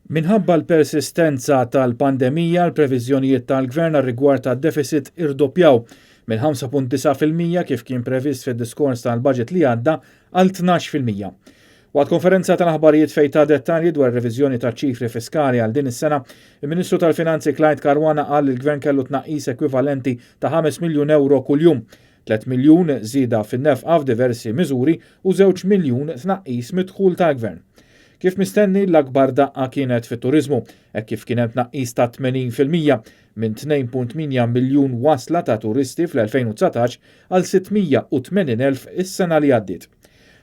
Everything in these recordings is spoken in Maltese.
Minħabba l-persistenza tal-pandemija, l-previżjonijiet tal-Gvern rigward tad-deficit irdoppjaw minn 5.9% kif kien previst fid-diskors tal-budget li għadda għal 12%. Waqt konferenza tal-aħbarijiet fejn ta' dettalji dwar reviżjoni ta' ċifri fiskali għal din is-sena, il-Ministru tal-Finanzi Clyde Caruana qal li l-Gvern kellu tnaqqis ekwivalenti ta' 5 miljun euro kuljum, 3 miljun żieda fin-nefqa f'diversi miżuri u 2 miljun tnaqqis mid-dħul tal-Gvern. Kif mistenni l-akbar daqqa kienet fit-turizmu, hekk kif kien hemm tnaqqis ta' 80% minn 2.8 miljun wasla ta' turisti fl-2019 għal 680,000 is-sena li għaddiet.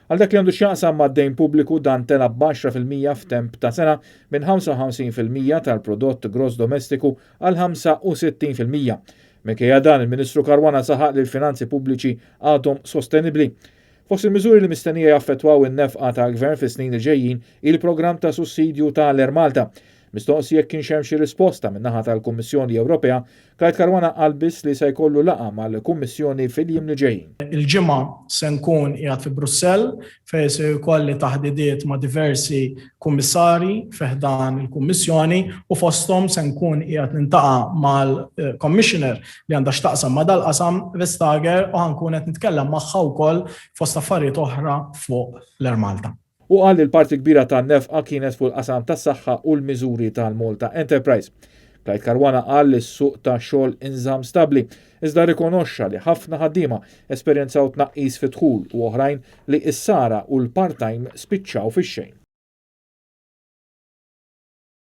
Għal dak li għandu x'jaqsam mad-dejn pubbliku dan tela b'10% f'temp ta' sena minn 55% tal-prodott gross domestiku għal 65%. Minkejja dan il-Ministru Caruana saħaq li l-finanzi pubbliċi għadhom sostenibbli. Fost il-miżuri li mistennija jaffettwaw in-nefqa tal-Gvern fis-snin li ġejjin il-programm ta' sussidju tal-Air Malta. Mistoqsi jekk kien hemm xi risposta min-naħa tal-Kummissjoni Ewropea, Clyde Caruana qal biss li se jkollu laqgħa mal-Kummissjoni fil-jiem li ġejjin. Il-ġimgħa se nkun qiegħed fi Brussell fejn se jkolli taħdidiet ma' diversi kummissarji fih dan il-Kummissjoni u fosthom se nkun qiegħed nintaqa' mal-Commissioner li għandha x'taqsam ma' dal-qasam Vestager u ħankun qed nitkellem magħha wkoll fost affarijiet oħra fuq l-Air Malta. U qal li l-parti kbira tan-nefqa kienet fuq il-qasam tas-saħħa u l-miżuri tal-Malta Enterprise. Clyde Caruana qal li s-suq ta' xogħol inżamm stabbli, iżda rikonoxxa li ħafna ħaddiema esperjenzaw tnaqqis fi dħul u oħrajn li s-sara u l-part-time spiċċaw fix-xejn.